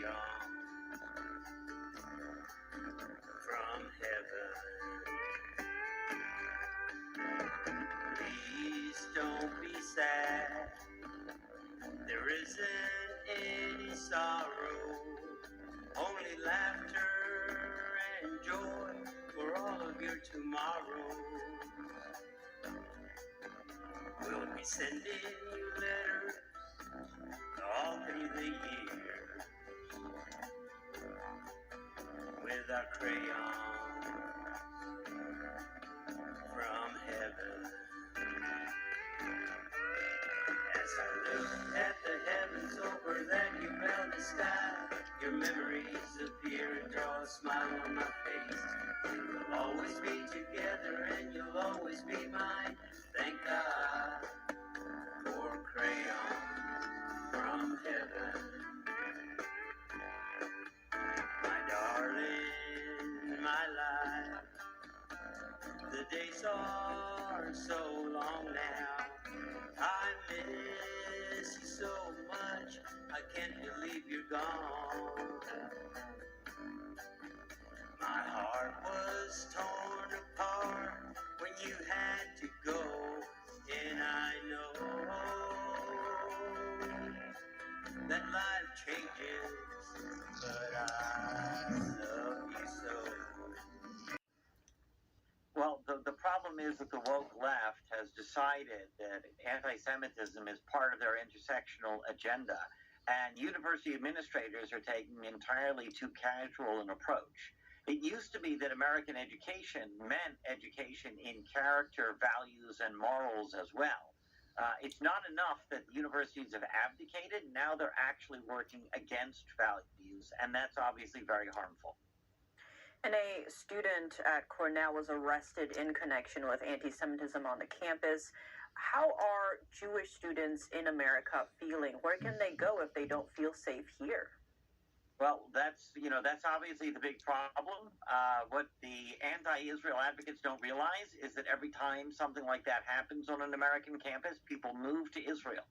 crayon from heaven. Please don't be sad. There isn't any sorrow, only laughter and joy for all of your tomorrow. We'll be sending you letters all through the year with our crayons from heaven. As I look at the heavens over that clouded sky, your memories appear and draw a smile on my face. We'll always be together and you'll always be mine. Thank God for crayons from heaven. My darling, my life, the days are so long now. I miss you so much, I can't believe you're gone. My heart was torn apart when you had to go, and I know that life changes, but I love you so. Well, the problem is that the woke left has decided that anti-Semitism is part of their intersectional agenda, and university administrators are taking entirely too casual an approach. It used to be that American education meant education in character, values, and morals as well. It's not enough that universities have abdicated. Now they're actually working against values, and that's obviously very harmful. And a student at Cornell was arrested in connection with anti-Semitism on the campus. How are Jewish students in America feeling? Where can they go if they don't feel safe here? Well, that's obviously the big problem. What the anti-Israel advocates don't realize is that every time something like that happens on an American campus, people move to Israel.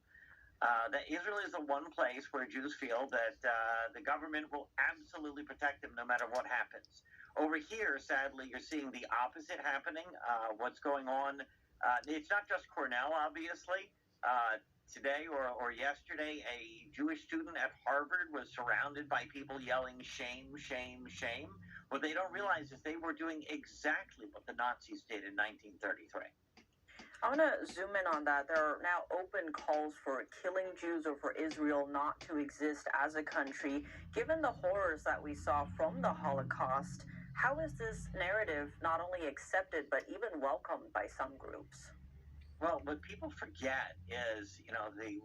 That Israel is the one place where Jews feel that the government will absolutely protect them no matter what happens. Over here, sadly, you're seeing the opposite happening. What's going on, it's not just Cornell, obviously. Today or yesterday, a Jewish student at Harvard was surrounded by people yelling, shame, shame, shame. What they don't realize is they were doing exactly what the Nazis did in 1933. I want to zoom in on that. There are now open calls for killing Jews or for Israel not to exist as a country. Given the horrors that we saw from the Holocaust, how is this narrative not only accepted but even welcomed by some groups? Well, what people forget is,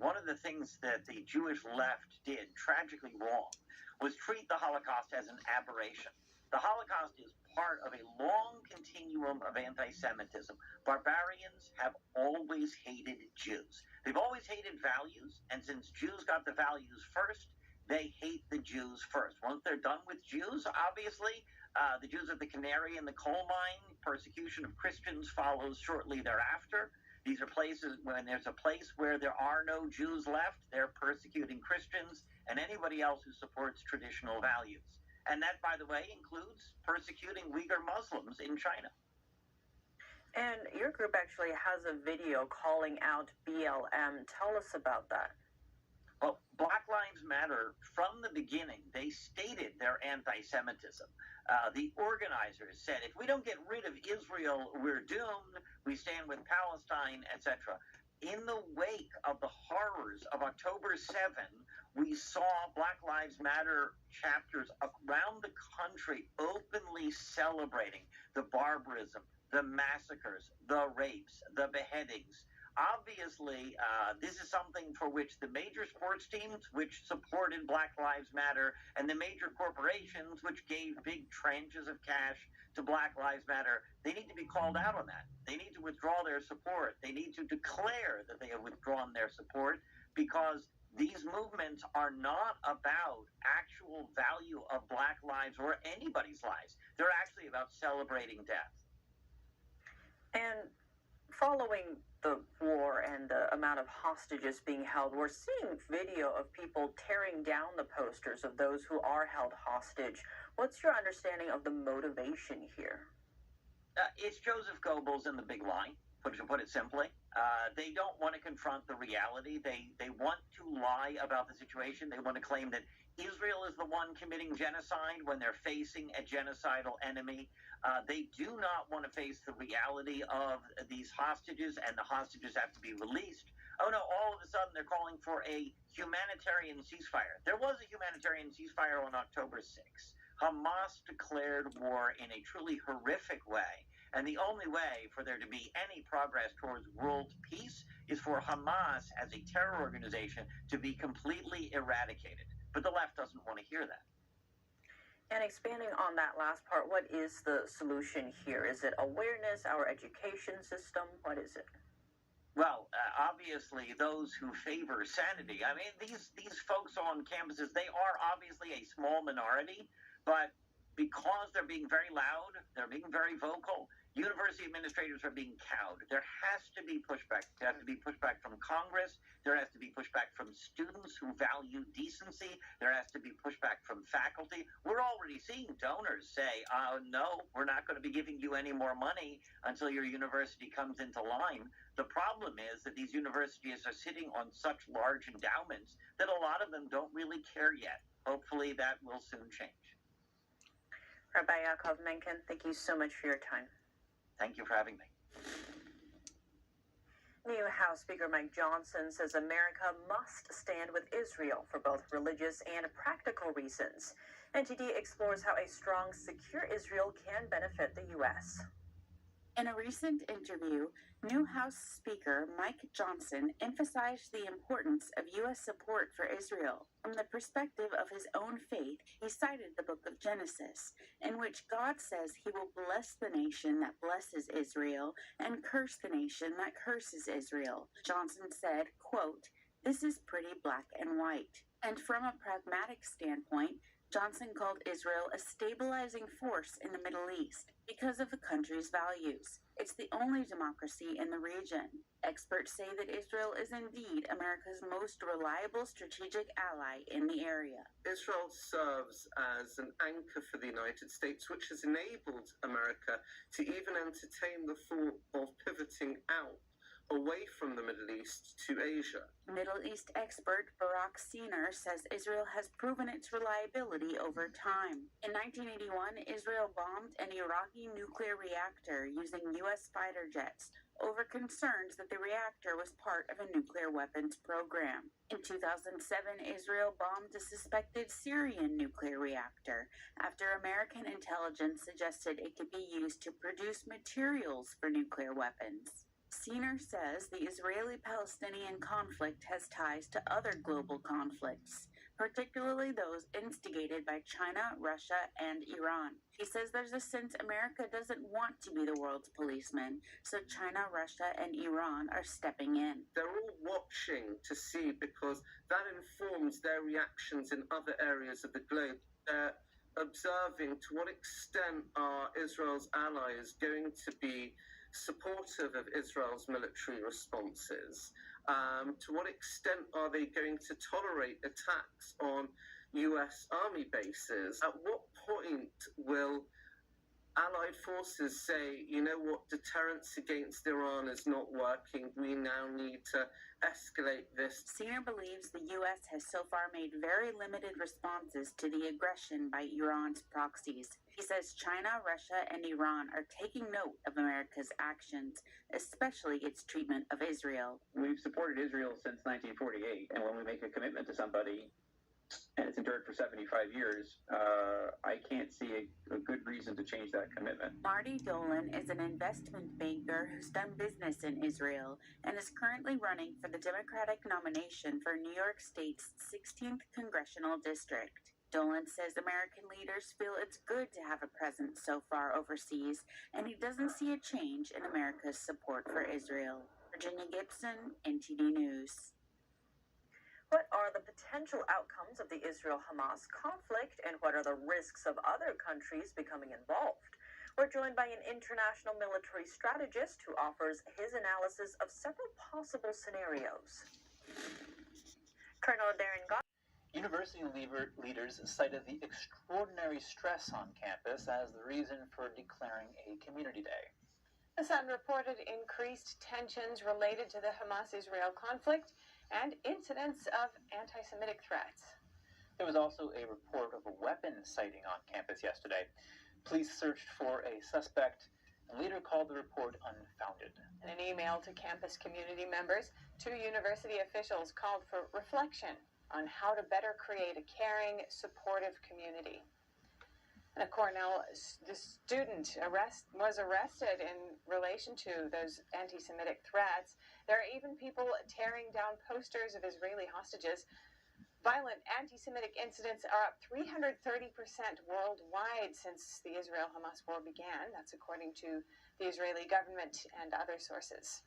one of the things that the Jewish left did tragically wrong was treat the Holocaust as an aberration. The Holocaust is part of a long continuum of anti-Semitism. Barbarians have always hated Jews. They've always hated values, and since Jews got the values first, they hate the Jews first. Once they're done with Jews, obviously, the Jews are the canary in the coal mine. Persecution of Christians follows shortly thereafter. These are places, when there's a place where there are no Jews left, they're persecuting Christians and anybody else who supports traditional values. And that, by the way, includes persecuting Uyghur Muslims in China. And your group actually has a video calling out BLM. Tell us about that. Well, Black Lives Matter, from the beginning, they stated their anti-Semitism. The organizers said, if we don't get rid of Israel, we're doomed. We stand with Palestine, etc. In the wake of the horrors of October 7, we saw Black Lives Matter chapters around the country openly celebrating the barbarism, the massacres, the rapes, the beheadings. Obviously, this is something for which the major sports teams, which supported Black Lives Matter, and the major corporations, which gave big tranches of cash to Black Lives Matter, they need to be called out on that. They need to withdraw their support. They need to declare that they have withdrawn their support, because these movements are not about actual value of Black lives or anybody's lives. They're actually about celebrating death. And following the war and the amount of hostages being held, we're seeing video of people tearing down the posters of those who are held hostage. What's your understanding of the motivation here? It's Joseph Goebbels in the big lie, to put it simply. They don't want to confront the reality. They want to lie about the situation. They want to claim that Israel is the one committing genocide when they're facing a genocidal enemy. They do not want to face the reality of these hostages, and the hostages have to be released. Oh no, all of a sudden they're calling for a humanitarian ceasefire. There was a humanitarian ceasefire on October 6th. Hamas declared war in a truly horrific way. And the only way for there to be any progress towards world peace is for Hamas as a terror organization to be completely eradicated. But the left doesn't want to hear that. And expanding on that last part, what is the solution here? Is it awareness, our education system? What is it? Well, obviously, those who favor sanity. I mean, these folks on campuses, they are obviously a small minority, but because they're being very loud, they're being very vocal, university administrators are being cowed. There has to be pushback. There has to be pushback from Congress. There has to be pushback from students who value decency. There has to be pushback from faculty. We're already seeing donors say, no, we're not going to be giving you any more money until your university comes into line. The problem is that these universities are sitting on such large endowments that a lot of them don't really care yet. Hopefully that will soon change. Rabbi Yaakov Menken, thank you so much for your time. Thank you for having me. New House Speaker Mike Johnson says America must stand with Israel for both religious and practical reasons. NTD explores how a strong, secure Israel can benefit the U.S. In a recent interview, new House Speaker Mike Johnson emphasized the importance of U.S. support for Israel. From the perspective of his own faith, he cited the book of Genesis, in which God says he will bless the nation that blesses Israel and curse the nation that curses Israel. Johnson said, quote, "This is pretty black and white." And from a pragmatic standpoint, Johnson called Israel a stabilizing force in the Middle East because of the country's values. It's the only democracy in the region. Experts say that Israel is indeed America's most reliable strategic ally in the area. Israel serves as an anchor for the United States, which has enabled America to even entertain the thought of pivoting out away from the Middle East to Asia. Middle East expert Barak Siner says Israel has proven its reliability over time. In 1981, Israel bombed an Iraqi nuclear reactor using U.S. fighter jets over concerns that the reactor was part of a nuclear weapons program. In 2007, Israel bombed a suspected Syrian nuclear reactor after American intelligence suggested it could be used to produce materials for nuclear weapons. Siner says the Israeli-Palestinian conflict has ties to other global conflicts, particularly those instigated by China, Russia, and Iran. He says there's a sense America doesn't want to be the world's policeman, so China, Russia, and Iran are stepping in. They're all watching to see because that informs their reactions in other areas of the globe. They're observing to what extent are Israel's allies going to be supportive of Israel's military responses? To what extent are they going to tolerate attacks on US army bases? At what point will Allied forces say, you know what, deterrence against Iran is not working, we now need to escalate this? Siner believes the U.S. has so far made very limited responses to the aggression by Iran's proxies. He says China, Russia, and Iran are taking note of America's actions, especially its treatment of Israel. We've supported Israel since 1948, and when we make a commitment to somebody, and it's endured for 75 years, I can't see a good reason to change that commitment. Marty Dolan is an investment banker who's done business in Israel and is currently running for the Democratic nomination for New York State's 16th congressional district. Dolan says American leaders feel it's good to have a presence so far overseas, and he doesn't see a change in America's support for Israel. Virginia Gibson, NTD News. What are the potential outcomes of the Israel-Hamas conflict, and what are the risks of other countries becoming involved? We're joined by an international military strategist who offers his analysis of several possible scenarios. Colonel Darren Gott. University leaders cited the extraordinary stress on campus as the reason for declaring a community day. The Sun reported increased tensions related to the Hamas-Israel conflict and incidents of anti-Semitic threats. There was also a report of a weapon sighting on campus yesterday. Police searched for a suspect and later called the report unfounded. In an email to campus community members, 2 university officials called for reflection on how to better create a caring, supportive community. And a Cornell student was arrested in relation to those anti-Semitic threats. There are even people tearing down posters of Israeli hostages. Violent anti-Semitic incidents are up 330% worldwide since the Israel-Hamas war began. That's according to the Israeli government and other sources.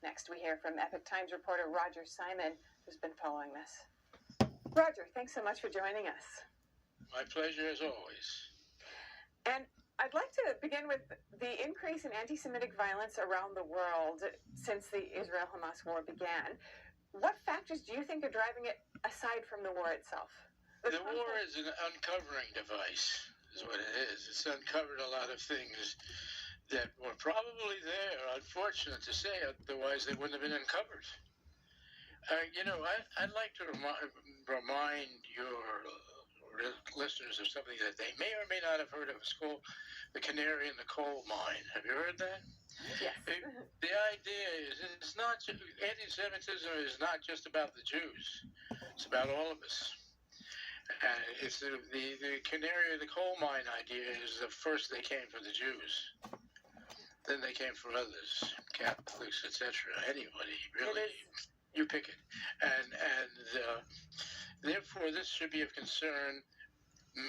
Next, we hear from Epoch Times reporter Roger Simon, who's been following this. Roger, thanks so much for joining us. My pleasure as always. And I'd like to begin with the increase in anti-Semitic violence around the world since the Israel-Hamas war began. What factors do you think are driving it aside from the war itself? The war is an uncovering device, is what it is. It's uncovered a lot of things that were probably there, unfortunate to say, otherwise they wouldn't have been uncovered. I'd like to remind your listeners of something that they may or may not have heard of. It's called the canary in the coal mine. Have you heard that? Yes. The idea is it's not anti-Semitism is not just about the Jews. It's about all of us. It's the canary in the coal mine idea is the first they came for the Jews. Then they came for others, Catholics, etc. Anybody, really. You pick it. And therefore, this should be of concern,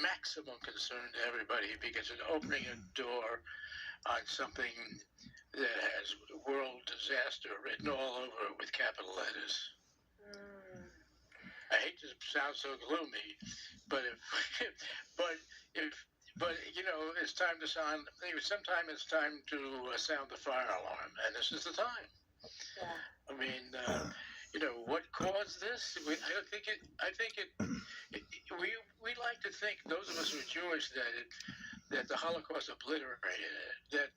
maximum concern to everybody, because it's opening a door on something that has world disaster written all over it with capital letters. I hate to sound so gloomy, but it's time to sound. Sometimes it's time to sound the fire alarm, and this is the time. Yeah. I mean, what caused this? We like to think, those of us who are Jewish, that the Holocaust obliterated it.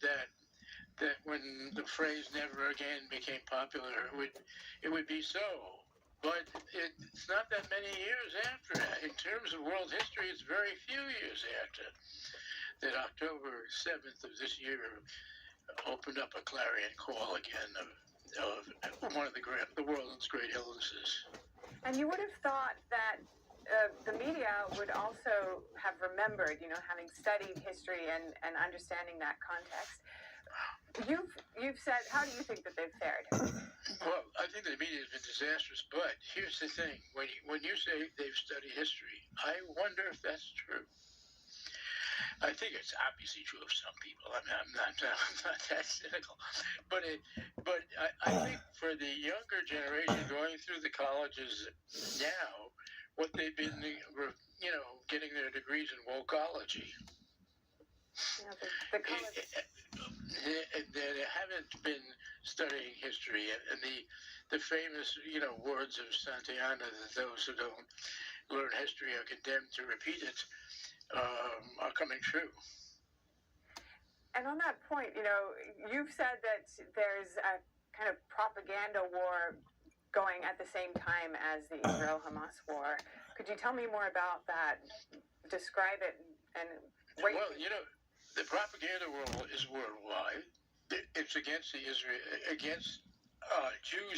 That when the phrase "never again" became popular, it would be so. But it's not that many years after that. In terms of world history, it's very few years after that. October 7th of this year opened up a clarion call again of one of the world's great illnesses. And you would have thought that the media would also have remembered, having studied history and understanding that context. You've said, how do you think that they've fared? Well, I think the media has been disastrous, but here's the thing. When you say they've studied history, I wonder if that's true. I think it's obviously true of some people. I mean, I'm not that cynical, but I think for the younger generation going through the colleges now, what they've been, getting their degrees in wokeology. They haven't been studying history, and the famous, words of Santayana that those who don't learn history are condemned to repeat it. Are coming true. And on that point, you've said that there's a kind of propaganda war going at the same time as the Israel-Hamas war. Could you tell me more about that? Describe it and what the propaganda war is worldwide. It's against Jews,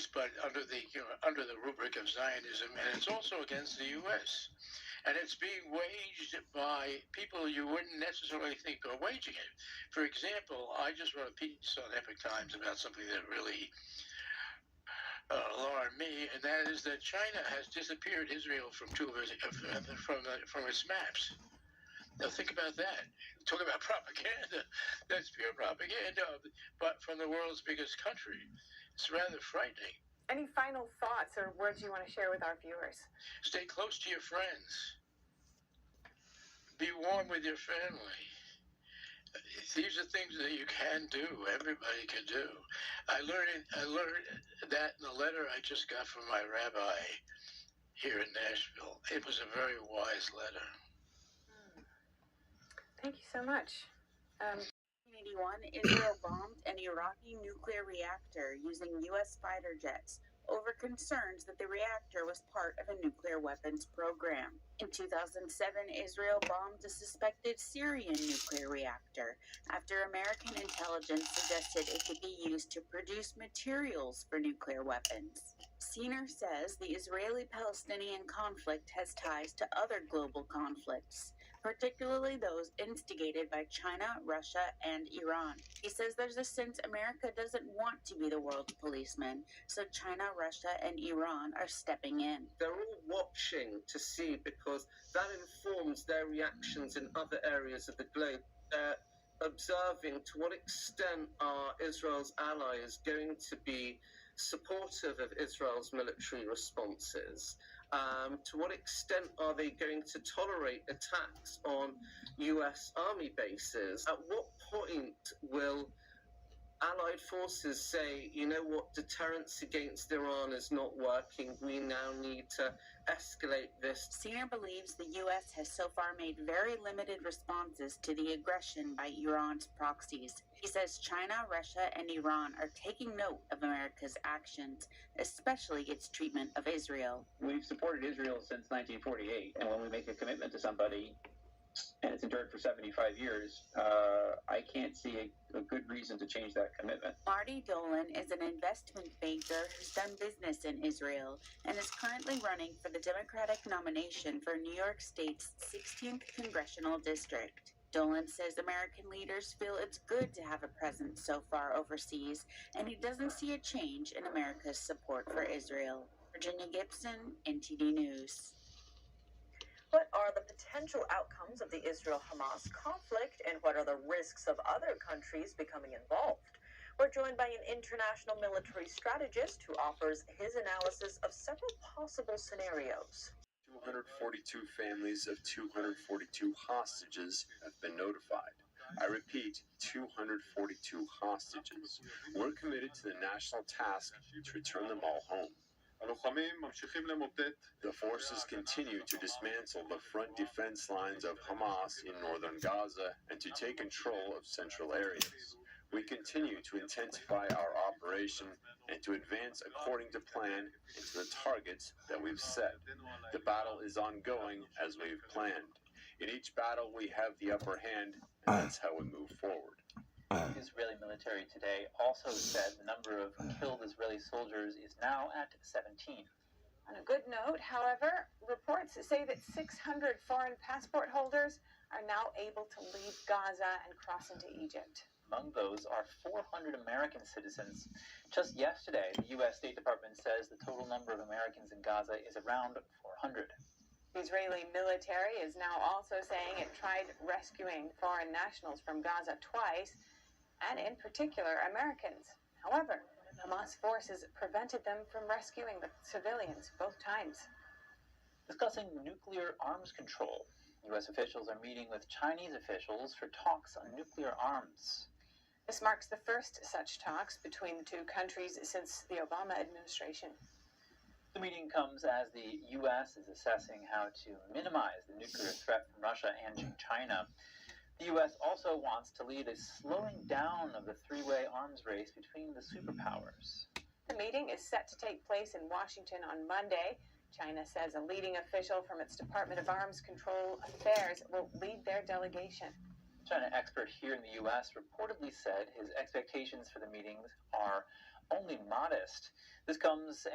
but under the rubric of Zionism, and it's also against the U.S. And it's being waged by people you wouldn't necessarily think are waging it. For example, I just wrote a piece on Epoch Times about something that really alarmed me, and that is that China has disappeared Israel from from its maps. Now think about that. Talk about propaganda. That's pure propaganda, but from the world's biggest country. It's rather frightening. Any final thoughts or words you want to share with our viewers? Stay close to your friends. Be warm with your family. these are things that you can do. Everybody can do. I learned that in a letter I just got from my rabbi here in Nashville. It was a very wise letter. Thank you so much. 1981, Israel bombed an Iraqi nuclear reactor using U.S. fighter jets over concerns that the reactor was part of a nuclear weapons program. In 2007, Israel bombed a suspected Syrian nuclear reactor after American intelligence suggested it could be used to produce materials for nuclear weapons. Seener says the Israeli-Palestinian conflict has ties to other global conflicts, particularly those instigated by China, Russia, and Iran. He says there's a sense America doesn't want to be the world's policeman, so China, Russia, and Iran are stepping in. They're all watching to see because that informs their reactions in other areas of the globe. They're observing to what extent are Israel's allies going to be supportive of Israel's military responses. To what extent are they going to tolerate attacks on US army bases? At what point will Allied forces say, you know what, deterrence against Iran is not working, we now need to escalate this? Seener believes the U.S. has so far made very limited responses to the aggression by Iran's proxies. He says China, Russia, and Iran are taking note of America's actions, especially its treatment of Israel. We've supported Israel since 1948, and when we make a commitment to somebody, and it's endured for 75 years, I can't see a good reason to change that commitment. Marty Dolan is an investment banker who's done business in Israel and is currently running for the Democratic nomination for New York State's 16th congressional district. Dolan says American leaders feel it's good to have a presence so far overseas, and he doesn't see a change in America's support for Israel. Virginia Gibson, NTD News. What are the potential outcomes of the Israel-Hamas conflict, and what are the risks of other countries becoming involved? We're joined by an international military strategist who offers his analysis of several possible scenarios. 242 families of 242 hostages have been notified. I repeat, 242 hostages. We're committed to the national task to return them all home. The forces continue to dismantle the front defense lines of Hamas in northern Gaza and to take control of central areas. We continue to intensify our operation and to advance according to plan and to the targets that we've set. The battle is ongoing as we've planned. In each battle, we have the upper hand, and that's how we move forward. The Israeli military today also said the number of killed Israeli soldiers is now at 17. On a good note, however, reports say that 600 foreign passport holders are now able to leave Gaza and cross into Egypt. Among those are 400 American citizens. Just yesterday, the U.S. State Department says the total number of Americans in Gaza is around 400. The Israeli military is now also saying it tried rescuing foreign nationals from Gaza twice, and in particular Americans. However, Hamas forces prevented them from rescuing the civilians both times. Discussing nuclear arms control, U.S. officials are meeting with Chinese officials for talks on nuclear arms. This marks the first such talks between the two countries since the Obama administration. The meeting comes as the U.S. is assessing how to minimize the nuclear threat from Russia and China. The U.S. also wants to lead a slowing down of the three-way arms race between the superpowers. The meeting is set to take place in Washington on Monday. China says a leading official from its Department of Arms Control Affairs will lead their delegation. A China expert here in the U.S. reportedly said his expectations for the meetings are only modest. This comes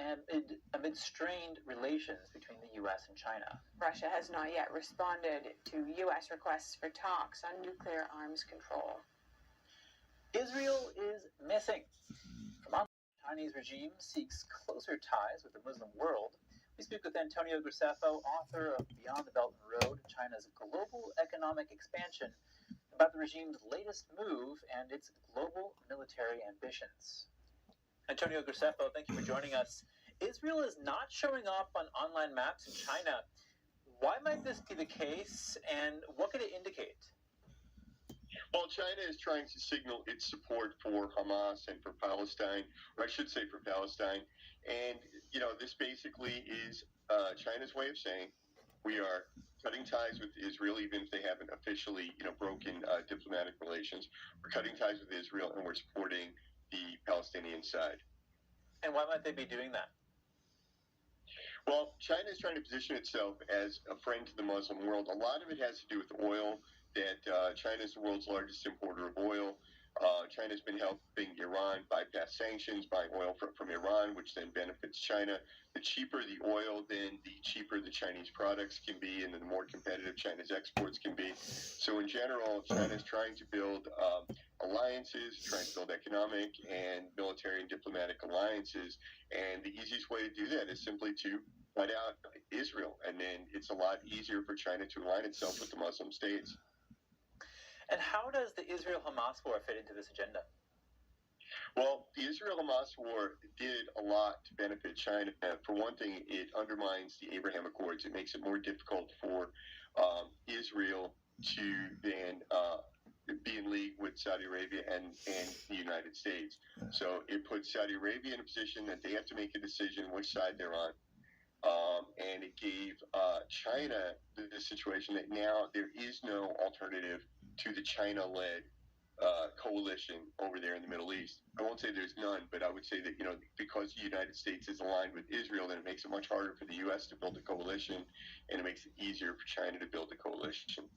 amid strained relations between the U.S. and China. Russia has not yet responded to U.S. requests for talks on nuclear arms control. Israel is missing. The Chinese regime seeks closer ties with the Muslim world. We speak with Antonio Graceffo, author of Beyond the Belt and Road, China's global economic expansion, about the regime's latest move and its global military ambitions. Antonio Graceffo, thank you for joining us. Israel is not showing up on online maps in China. Why might this be the case, and what could it indicate? Well, China is trying to signal its support for Hamas and for Palestine, or I should say for Palestine. And, this basically is China's way of saying we are cutting ties with Israel, even if they haven't officially, broken diplomatic relations. We're cutting ties with Israel, and we're supporting the Palestinian side. And why might they be doing that? Well, China is trying to position itself as a friend to the Muslim world. A lot of it has to do with oil, that China is the world's largest importer of oil. China's been helping Iran bypass sanctions, buying oil from Iran, which then benefits China. The cheaper the oil, then the cheaper the Chinese products can be, and then the more competitive China's exports can be. So in general, China's trying to build alliances, trying to build economic and military and diplomatic alliances. And the easiest way to do that is simply to cut out Israel. And then it's a lot easier for China to align itself with the Muslim states. And how does the Israel-Hamas war fit into this agenda? Well, the Israel-Hamas war did a lot to benefit China. For one thing, it undermines the Abraham Accords. It makes it more difficult for Israel to then be in league with Saudi Arabia and the United States. So it puts Saudi Arabia in a position that they have to make a decision which side they're on. And it gave China the situation that now there is no alternative to the China-led coalition over there in the Middle East. I won't say there's none, but I would say that, because the United States is aligned with Israel, then it makes it much harder for the U.S. to build a coalition, and it makes it easier for China to build a coalition.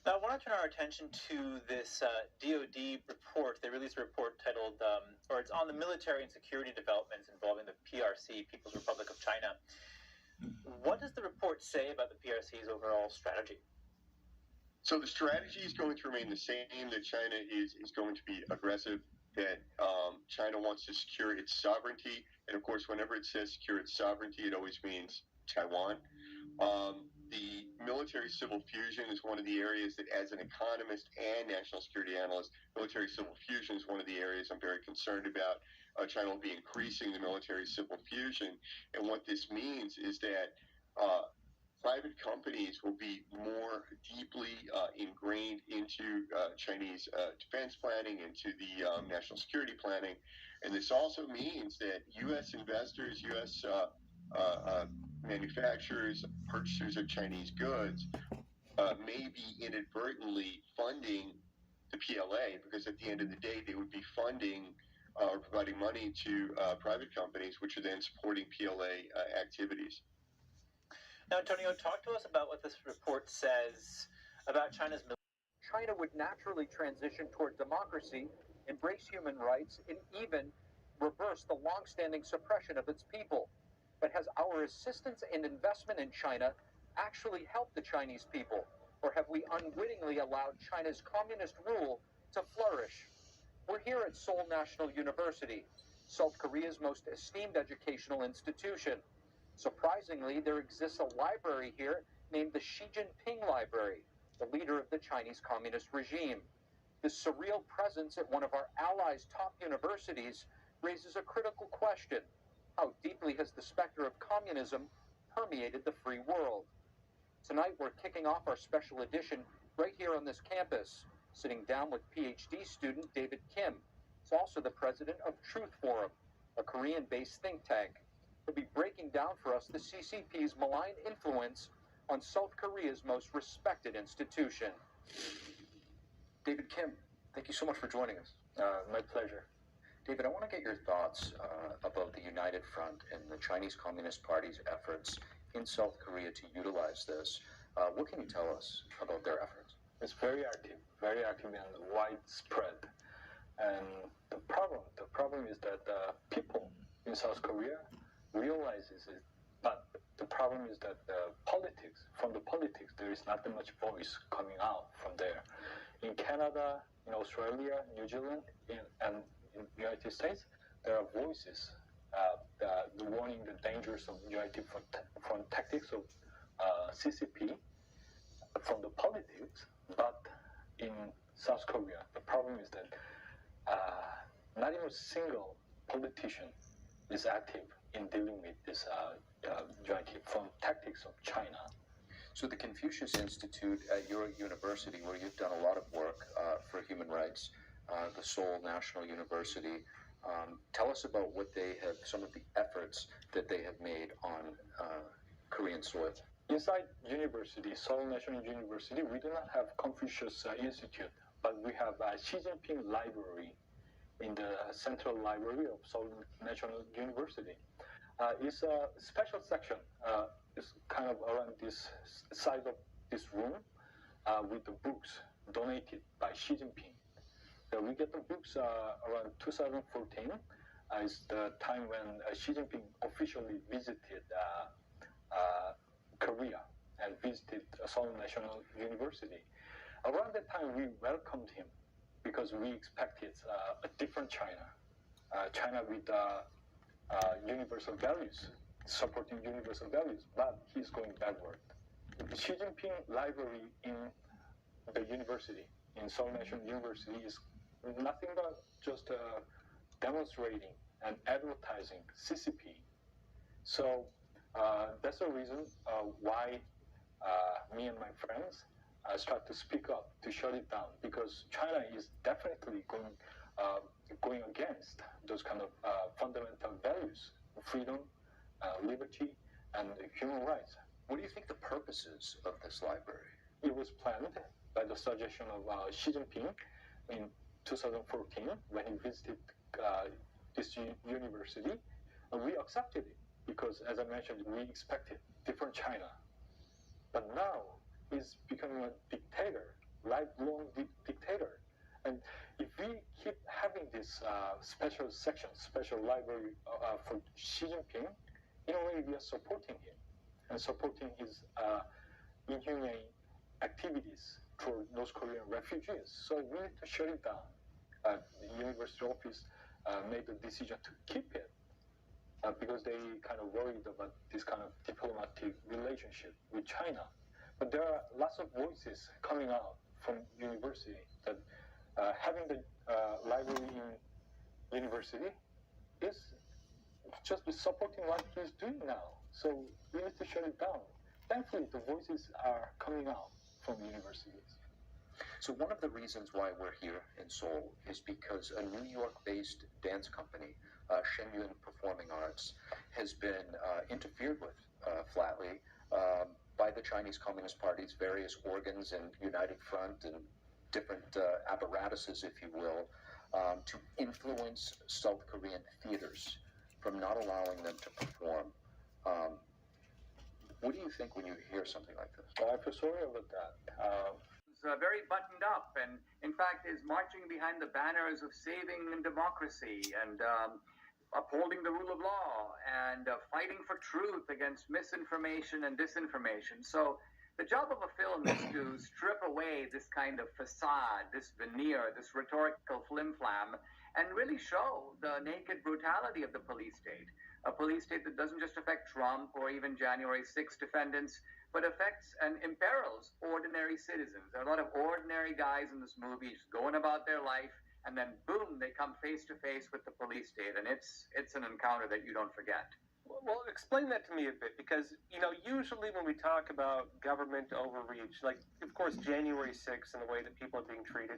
Now, I want to turn our attention to this DoD report. They released a report titled, or it's on the military and security developments involving the PRC, People's Republic of China. What does the report say about the PRC's overall strategy? So the strategy is going to remain the same, that China is going to be aggressive, that China wants to secure its sovereignty. And of course, whenever it says secure its sovereignty, it always means Taiwan. The military-civil fusion is one of the areas that, as an economist and national security analyst, military-civil fusion is one of the areas I'm very concerned about. China will be increasing the military-civil fusion. And what this means is that private companies will be more deeply ingrained into Chinese defense planning, into the national security planning. And this also means that U.S. investors, U.S. manufacturers, purchasers of Chinese goods may be inadvertently funding the PLA, because at the end of the day, they would be funding or providing money to private companies, which are then supporting PLA activities. Now, Antonio, talk to us about what this report says about China's military. China would naturally transition toward democracy, embrace human rights, and even reverse the long-standing suppression of its people. But has our assistance and investment in China actually helped the Chinese people? Or have we unwittingly allowed China's communist rule to flourish? We're here at Seoul National University, South Korea's most esteemed educational institution. Surprisingly, there exists a library here named the Xi Jinping Library, the leader of the Chinese Communist regime. This surreal presence at one of our allies' top universities raises a critical question. How deeply has the specter of communism permeated the free world? Tonight, we're kicking off our special edition right here on this campus, sitting down with PhD student David Kim. He's also the president of Truth Forum, a Korean-based think tank. He'll be breaking down for us the CCP's malign influence on South Korea's most respected institution. David Kim, thank you so much for joining us. My pleasure. David, I want to get your thoughts about the United Front and the Chinese Communist Party's efforts in South Korea to utilize this. What can you tell us about their efforts? It's very active and widespread. And the problem is that people in South Korea realizes it, but the problem is that from the politics, there is not that much voice coming out from there. In Canada, in Australia, New Zealand, and in the United States, there are voices warning the dangers of United Front tactics of CCP from the politics, but in South Korea, the problem is that not even a single politician is active in dealing with this United Front tactics of China. So the Confucius Institute at your university, where you've done a lot of work for human rights, the Seoul National University, tell us about what they have, some of the efforts that they have made on Korean soil. Inside university, Seoul National University, we do not have Confucius Institute, but we have Xi Jinping Library in the Central Library of Seoul National University. It's a special section. It's kind of around this side of this room with the books donated by Xi Jinping. So we get the books around 2014. Is the time when Xi Jinping officially visited Korea and visited Seoul National University. Around that time, we welcomed him because we expected a different China, China with universal values, supporting universal values, but he's going backward. The Xi Jinping Library in the university, in Seoul National University, is nothing but just demonstrating and advertising CCP. So that's the reason why me and my friends start to speak up to shut it down, because China is definitely going against those kind of fundamental values, freedom, liberty, and human rights. What do you think the purpose is of this library? It was planned by the suggestion of Xi Jinping in 2014 when he visited this university. We accepted it because, as I mentioned, we expected different China. But now he's becoming a dictator, lifelong dictator. And if we keep having this special section, special library for Xi Jinping, in a way we are supporting him and supporting his inhumane activities toward North Korean refugees. So we need to shut it down. The university office made the decision to keep it because they kind of worried about this kind of diplomatic relationship with China. But there are lots of voices coming out from university that having the library in university is just supporting what he's doing now. So we need to shut it down. Thankfully, the voices are coming out from universities. So one of the reasons why we're here in Seoul is because a New York-based dance company, Shenyun Performing Arts, has been interfered with flatly by the Chinese Communist Party's various organs and United Front and different apparatuses, if you will, to influence South Korean theaters from not allowing them to perform. What do you think when you hear something like this? I feel sorry about that. Very buttoned up, and in fact is marching behind the banners of saving democracy and upholding the rule of law and fighting for truth against misinformation and disinformation. So the job of a film is to strip away this kind of facade, this veneer, this rhetorical flim-flam, and really show the naked brutality of the police state. A police state that doesn't just affect Trump or even January 6 defendants, but affects and imperils ordinary citizens. There are a lot of ordinary guys in this movie just going about their life, and then boom, they come face to face with the police state, and it's an encounter that you don't forget. Well, explain that to me a bit, because, usually when we talk about government overreach, like, of course, January 6th and the way that people are being treated,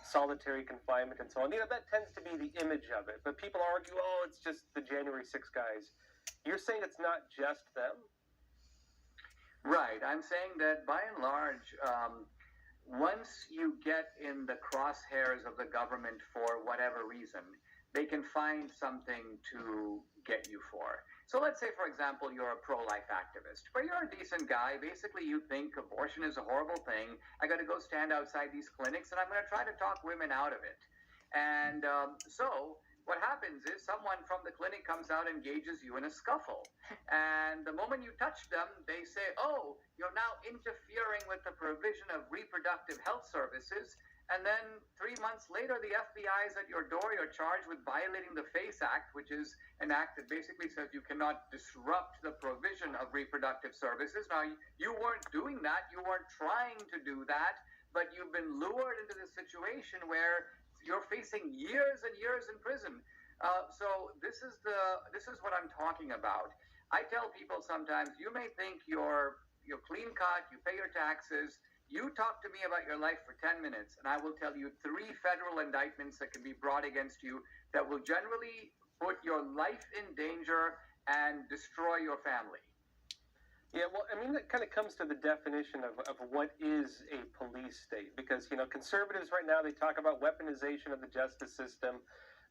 solitary confinement and so on, that tends to be the image of it. But people argue, oh, it's just the January 6 guys. You're saying it's not just them? Right. I'm saying that by and large, once you get in the crosshairs of the government for whatever reason, they can find something to get you for. So let's say, for example, you're a pro-life activist, but you're a decent guy. Basically, you think abortion is a horrible thing. I got to go stand outside these clinics, and I'm going to try to talk women out of it. And so what happens is someone from the clinic comes out and engages you in a scuffle. And the moment you touch them, they say, oh, you're now interfering with the provision of reproductive health services. And then 3 months later, the FBI is at your door. You're charged with violating the FACE Act, which is an act that basically says you cannot disrupt the provision of reproductive services. Now, you weren't doing that. You weren't trying to do that. But you've been lured into this situation where you're facing years and years in prison. So this is what I'm talking about. I tell people sometimes, you may think you're you're clean cut, you pay your taxes. You talk to me about your life for 10 minutes, and I will tell you 3 federal indictments that can be brought against you that will generally put your life in danger and destroy your family. Yeah, well, I mean, that kind of comes to the definition of what is a police state. Because, you know, conservatives right now, they talk about weaponization of the justice system.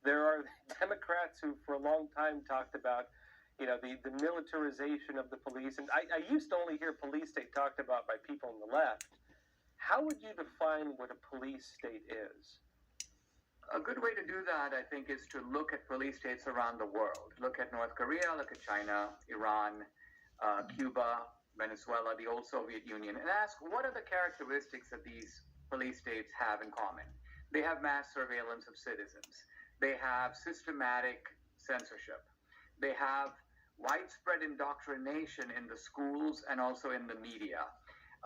There are Democrats who, for a long time, talked about, you know, the militarization of the police. And I used to only hear police state talked about by people on the left. How would you define what a police state is? A good way to do that, I think, is to look at police states around the world. Look at North Korea, look at China, Iran, Cuba, Venezuela, the old Soviet Union, and ask what are the characteristics that these police states have in common. They have mass surveillance of citizens. They have systematic censorship. They have widespread indoctrination in the schools and also in the media.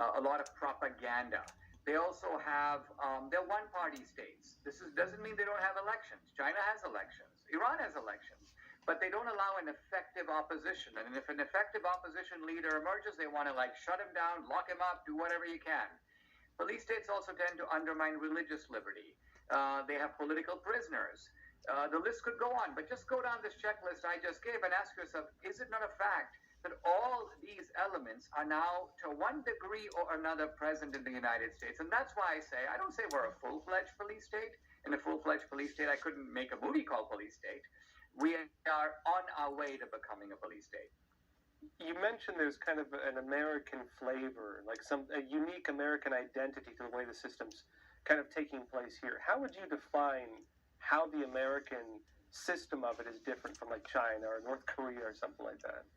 A lot of propaganda. They also have, they're one-party states. This doesn't mean they don't have elections. China has elections. Iran has elections. But they don't allow an effective opposition. And if an effective opposition leader emerges, they want to shut him down, lock him up, do whatever you can. Police states also tend to undermine religious liberty. They have political prisoners. The list could go on, but just go down this checklist I just gave and ask yourself, is it not a fact that all these elements are now, to one degree or another, present in the United States? And that's why I say, I don't say we're a full-fledged police state. In a full-fledged police state, I couldn't make a movie called Police State. We are on our way to becoming a police state. You mentioned there's kind of an American flavor, like a unique American identity to the way the system's kind of taking place here. How would you define how the American system of it is different from China or North Korea or something like that?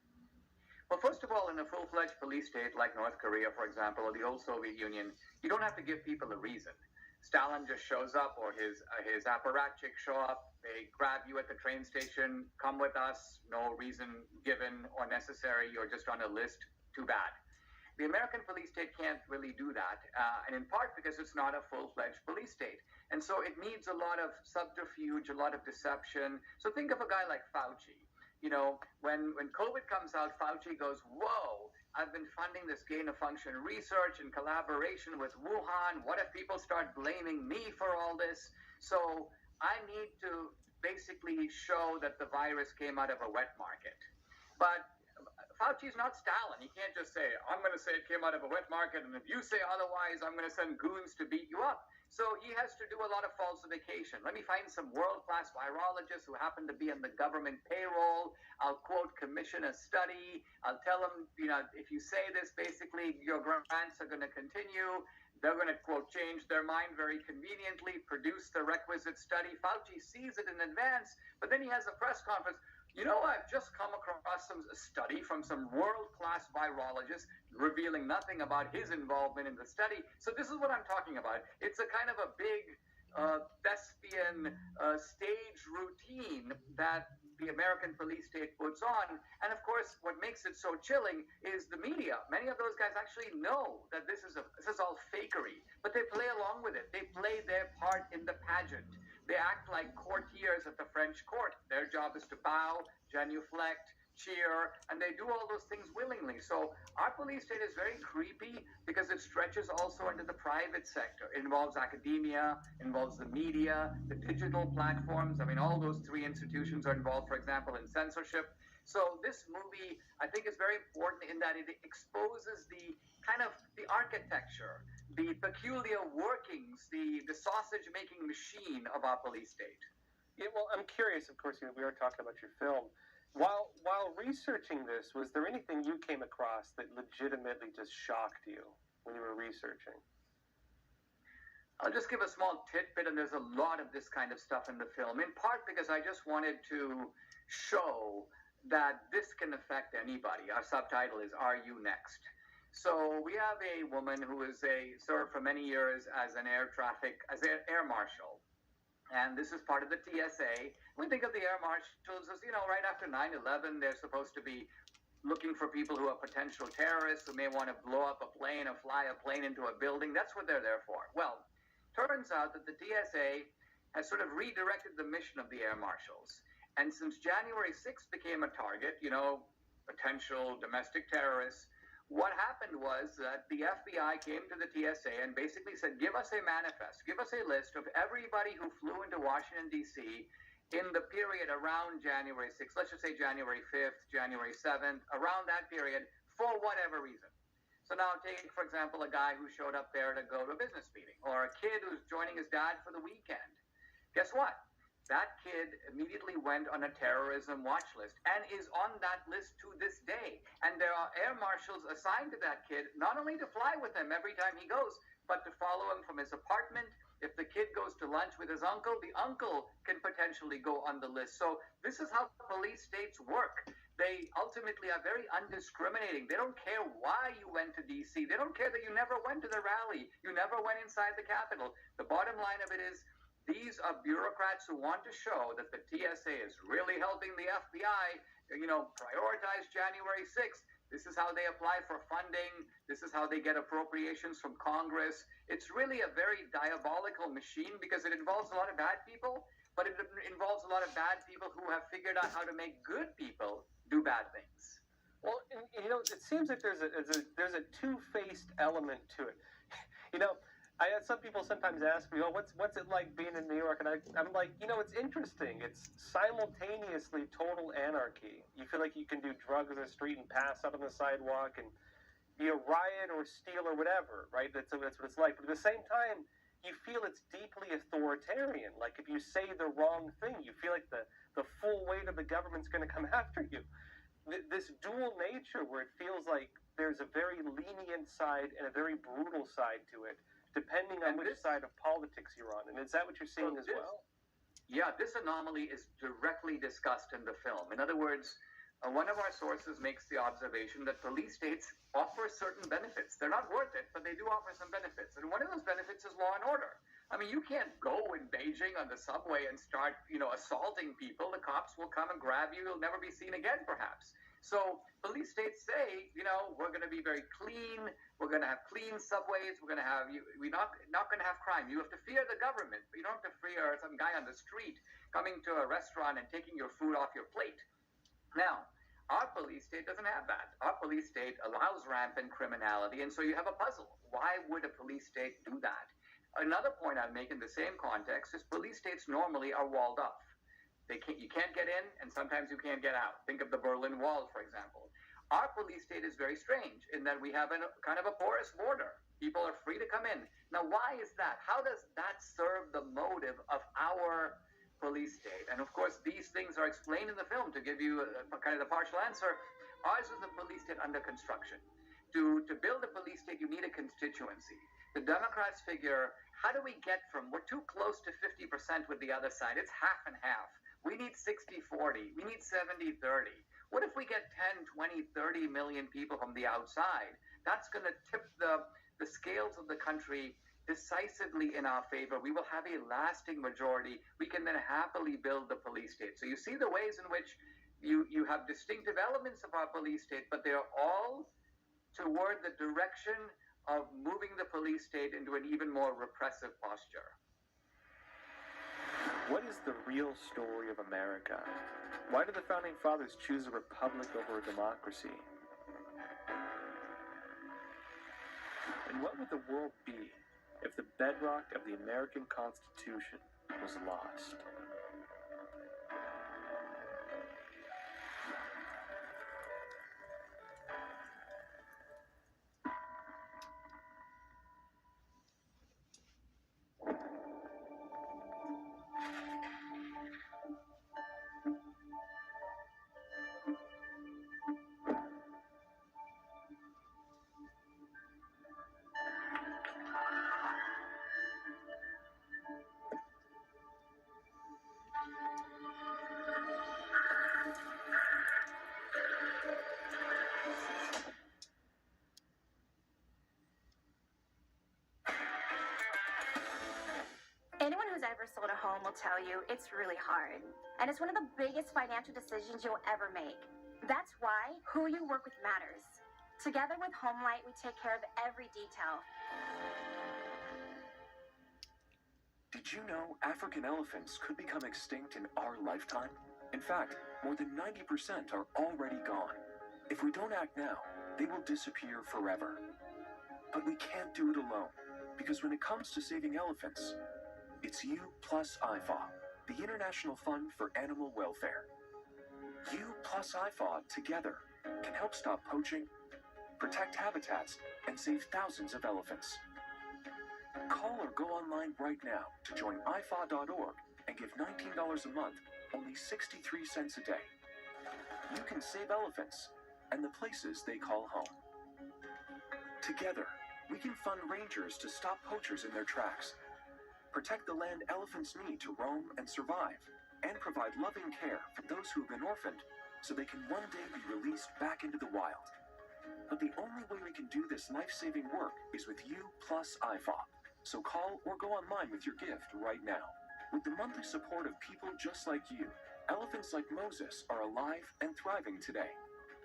Well, first of all, in a full-fledged police state like North Korea, for example, or the old Soviet Union, you don't have to give people a reason. Stalin just shows up, or his apparatchiks show up, they grab you at the train station, come with us, no reason given or necessary, you're just on a list, too bad. The American police state can't really do that, and in part because it's not a full-fledged police state. And so it needs a lot of subterfuge, a lot of deception. So think of a guy like Fauci. You know, when COVID comes out, Fauci goes, whoa, I've been funding this gain-of-function research in collaboration with Wuhan. What if people start blaming me for all this? So I need to basically show that the virus came out of a wet market. But Fauci's not Stalin. He can't just say, I'm going to say it came out of a wet market, and if you say otherwise, I'm going to send goons to beat you up. So he has to do a lot of falsification. Let me find some world-class virologists who happen to be on the government payroll. I'll, quote, commission a study. I'll tell them, you know, if you say this, basically, your grants are going to continue. They're going to, quote, change their mind very conveniently, produce the requisite study. Fauci sees it in advance, but then he has a press conference. You know, I've just come across a study from some world-class virologist revealing nothing about his involvement in the study. So this is what I'm talking about. It's a kind of a big thespian stage routine that the American police state puts on. And of course, what makes it so chilling is the media. Many of those guys actually know that this is all fakery, but they play along with it. They play their part in the pageant. They act like courtiers at the French court. Their job is to bow, genuflect, cheer, and they do all those things willingly. So our police state is very creepy because it stretches also into the private sector. It involves academia, involves the media, the digital platforms. I mean, all those 3 institutions are involved, for example, in censorship. So this movie, I think, is very important in that it exposes the kind of the architecture, the peculiar workings, the sausage-making machine of our police state. Yeah, well, I'm curious, of course, we are talking about your film. While researching this, was there anything you came across that legitimately just shocked you when you were researching? I'll just give a small tidbit, and there's a lot of this kind of stuff in the film, in part because I just wanted to show that this can affect anybody. Our subtitle is, Are You Next? So we have a woman who is served for many years as an air marshal. And this is part of the TSA. We think of the air marshals as, you know, right after 9/11, they're supposed to be looking for people who are potential terrorists who may want to blow up a plane or fly a plane into a building. That's what they're there for. Well, turns out that the TSA has sort of redirected the mission of the air marshals. And since January 6th became a target, you know, potential domestic terrorists, what happened was that the FBI came to the TSA and basically said, give us a manifest, give us a list of everybody who flew into Washington, D.C. in the period around January 6th, let's just say January 5th, January 7th, around that period, for whatever reason. So now take, for example, a guy who showed up there to go to a business meeting, or a kid who's joining his dad for the weekend. Guess what? That kid immediately went on a terrorism watch list and is on that list to this day. And there are air marshals assigned to that kid, not only to fly with him every time he goes, but to follow him from his apartment. If the kid goes to lunch with his uncle, the uncle can potentially go on the list. So this is how police states work. They ultimately are very undiscriminating. They don't care why you went to D.C. They don't care that you never went to the rally. You never went inside the Capitol. The bottom line of it is, these are bureaucrats who want to show that the TSA is really helping the FBI, prioritize January 6th. This is how they apply for funding. This is how they get appropriations from Congress. It's really a very diabolical machine because it involves a lot of bad people, but it involves a lot of bad people who have figured out how to make good people do bad things. Well, it seems like there's a two-faced element to it. Some people sometimes ask me, what's it like being in New York? And I'm like, it's interesting. It's simultaneously total anarchy. You feel like you can do drugs in the street and pass out on the sidewalk and be a riot or steal or whatever, right? That's what it's like. But at the same time, you feel it's deeply authoritarian. Like if you say the wrong thing, you feel like the full weight of the government's going to come after you. This dual nature where it feels like there's a very lenient side and a very brutal side to it, depending on which side of politics you're on. And is that what you're seeing as well? Yeah, this anomaly is directly discussed in the film. In other words, one of our sources makes the observation that police states offer certain benefits. They're not worth it, but they do offer some benefits. And one of those benefits is law and order. I mean, you can't go in Beijing on the subway and start, assaulting people. The cops will come and grab you. You'll never be seen again, perhaps. So police states say, we're going to be very clean. We're going to have clean subways. We're not going to have crime. You have to fear the government, but you don't have to fear some guy on the street coming to a restaurant and taking your food off your plate. Now, our police state doesn't have that. Our police state allows rampant criminality, and so you have a puzzle. Why would a police state do that? Another point I'll make in the same context is police states normally are walled off. You can't get in, and sometimes you can't get out. Think of the Berlin Wall, for example. Our police state is very strange in that we have kind of a porous border. People are free to come in. Now, why is that? How does that serve the motive of our police state? And of course, these things are explained in the film to give you kind of the partial answer. Ours is a police state under construction. To build a police state, you need a constituency. The Democrats figure, how do we get we're too close to 50% with the other side. It's half and half. We need 60-40. We need 70-30. What if we get 10, 20, 30 million people from the outside? That's going to tip the scales of the country decisively in our favor. We will have a lasting majority. We can then happily build the police state. So you see the ways in which you have distinctive elements of our police state, but they're all toward the direction of moving the police state into an even more repressive posture. What is the real story of America? Why did the Founding Fathers choose a republic over a democracy? And what would the world be if the bedrock of the American Constitution was lost? Anyone who's ever sold a home will tell you it's really hard. And it's one of the biggest financial decisions you'll ever make. That's why who you work with matters. Together with HomeLight, we take care of every detail. Did you know African elephants could become extinct in our lifetime? In fact, more than 90% are already gone. If we don't act now, they will disappear forever. But we can't do it alone, because when it comes to saving elephants, it's you plus IFA, the International Fund for Animal Welfare. You plus IFA together can help stop poaching, protect habitats, and save thousands of elephants. Call or go online right now to join IFA.org and give $19 a month, only 63 cents a day. You can save elephants and the places they call home. Together, we can fund rangers to stop poachers in their tracks, protect the land elephants need to roam and survive, and provide loving care for those who have been orphaned so they can one day be released back into the wild. But the only way we can do this life-saving work is with you plus IFA. So call or go online with your gift right now. With the monthly support of people just like you, elephants like Moses are alive and thriving today.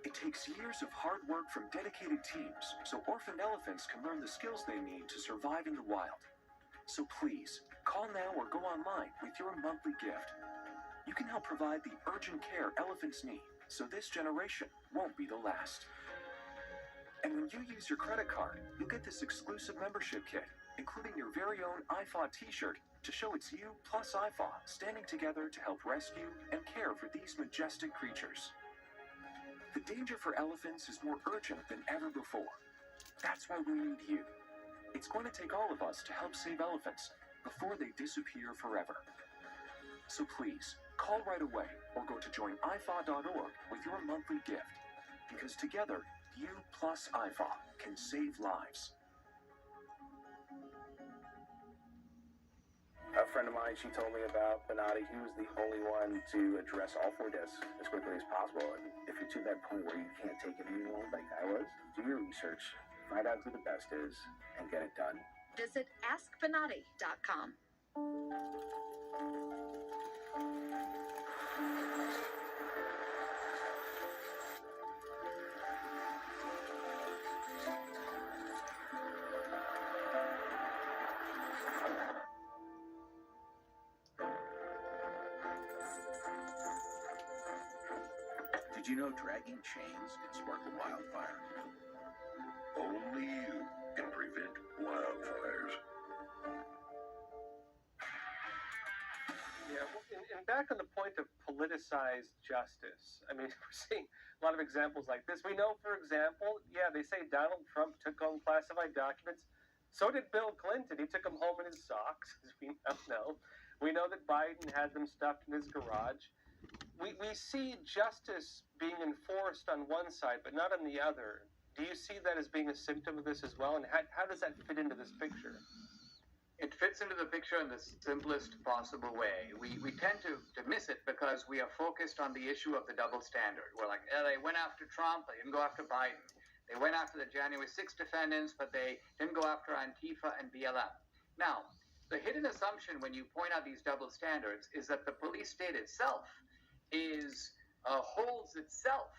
It takes years of hard work from dedicated teams so orphaned elephants can learn the skills they need to survive in the wild. So please, call now or go online with your monthly gift. You can help provide the urgent care elephants need so this generation won't be the last. And when you use your credit card, you'll get this exclusive membership kit, including your very own IFA t-shirt to show it's you plus IFA standing together to help rescue and care for these majestic creatures. The danger for elephants is more urgent than ever before. That's why we need you. It's going to take all of us to help save elephants before they disappear forever. So please, call right away or go to joinifa.org with your monthly gift, because together, you plus IFA can save lives. A friend of mine, she told me about Benatti. He was the only one to address all 4 discs as quickly as possible. And if you're to that point where you can't take it anymore, like I was, do your research, find out who the best is, and get it done. Visit AskBenatti.com. Did you know dragging chains can spark a wildfire? Only you can prevent wildfires. Yeah, and back on the point of politicized justice, I mean, we're seeing a lot of examples like this. We know, for example, they say Donald Trump took home classified documents. So did Bill Clinton. He took them home in his socks, as we now know. We know that Biden had them stuffed in his garage. We see justice being enforced on one side, but not on the other. Do you see that as being a symptom of this as well? And how does that fit into this picture? It fits into the picture in the simplest possible way. We tend to miss it because we are focused on the issue of the double standard. We're like, they went after Trump, they didn't go after Biden. They went after the January 6th defendants, but they didn't go after Antifa and BLM. Now, the hidden assumption when you point out these double standards is that the police state itself holds itself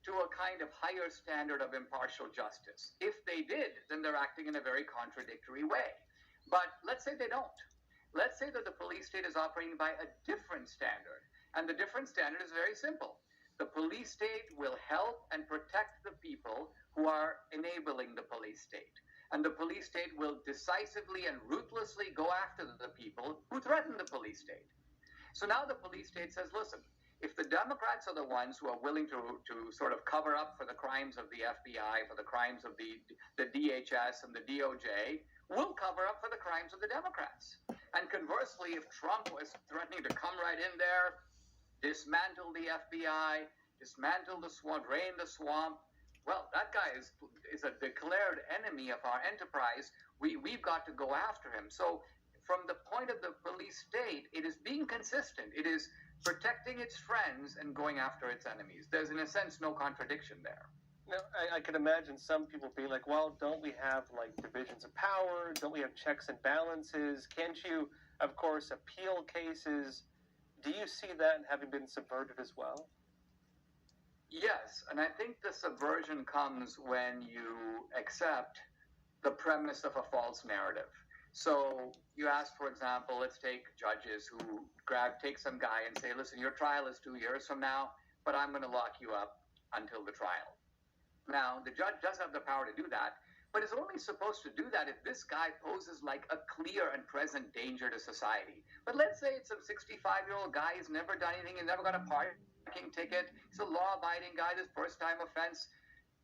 to a kind of higher standard of impartial justice. If they did, then they're acting in a very contradictory way. But let's say they don't. Let's say that the police state is operating by a different standard. And the different standard is very simple. The police state will help and protect the people who are enabling the police state. And the police state will decisively and ruthlessly go after the people who threaten the police state. So now the police state says, listen, if the Democrats are the ones who are willing to sort of cover up for the crimes of the FBI, for the crimes of the DHS and the DOJ, we'll cover up for the crimes of the Democrats. And conversely, if Trump was threatening to come right in there, dismantle the FBI, dismantle the swamp, drain the swamp, well, that guy is a declared enemy of our enterprise. We've got to go after him. So from the point of the police state, it is being consistent. It is protecting its friends and going after its enemies. There's, in a sense, no contradiction there. Now, I can imagine some people being like, well, don't we have, like, divisions of power? Don't we have checks and balances? Can't you, of course, appeal cases? Do you see that having been subverted as well? Yes, and I think the subversion comes when you accept the premise of a false narrative. So you ask, for example, let's take judges who take some guy and say, listen, your trial is 2 years from now, but I'm going to lock you up until the trial. Now, the judge does have the power to do that, but is only supposed to do that if this guy poses like a clear and present danger to society. But let's say it's some 65-year-old guy, he's never done anything, he's never got a parking ticket, he's a law-abiding guy, this first-time offense.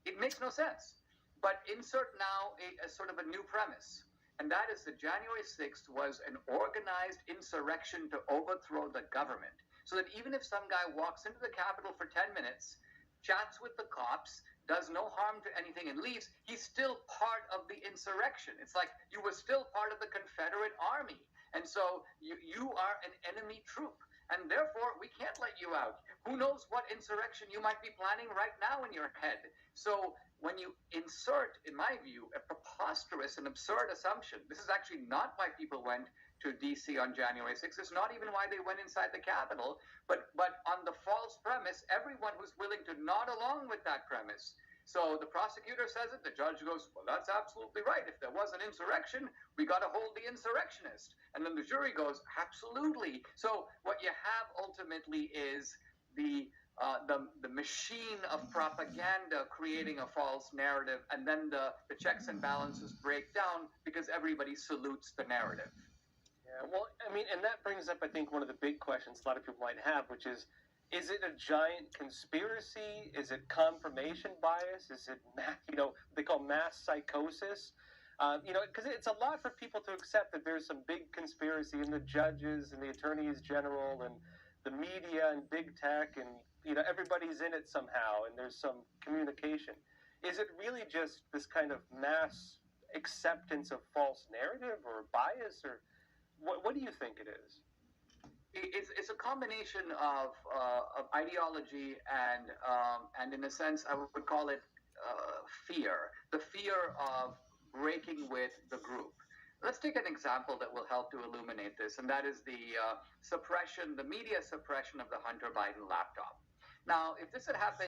It makes no sense. But insert now a sort of a new premise, and that is that January 6th was an organized insurrection to overthrow the government. So that even if some guy walks into the Capitol for 10 minutes, chats with the cops, does no harm to anything and leaves, he's still part of the insurrection. It's like you were still part of the Confederate Army. And so you are an enemy troop. And therefore, we can't let you out. Who knows what insurrection you might be planning right now in your head. So when you insert, in my view, a preposterous and absurd assumption, this is actually not why people went to D.C. on January 6th. It's not even why they went inside the Capitol. But on the false premise, everyone who's willing to nod along with that premise. So the prosecutor says it, the judge goes, well, that's absolutely right. If there was an insurrection, we got to hold the insurrectionist. And then the jury goes, absolutely. So what you have ultimately is the machine of propaganda creating a false narrative, and then the checks and balances break down because everybody salutes the narrative. Yeah, well, I mean, and that brings up, I think, one of the big questions a lot of people might have, which is it a giant conspiracy? Is it confirmation bias? Is it, they call mass psychosis? Because it's a lot for people to accept that there's some big conspiracy in the judges and the attorneys general and the media and big tech and, everybody's in it somehow and there's some communication. Is it really just this kind of mass acceptance of false narrative or bias, or what do you think it is? It's a combination of ideology and in a sense, I would call it fear. The fear of breaking with the group. Let's take an example that will help to illuminate this, and that is the media suppression of the Hunter Biden laptop. Now, if this had happened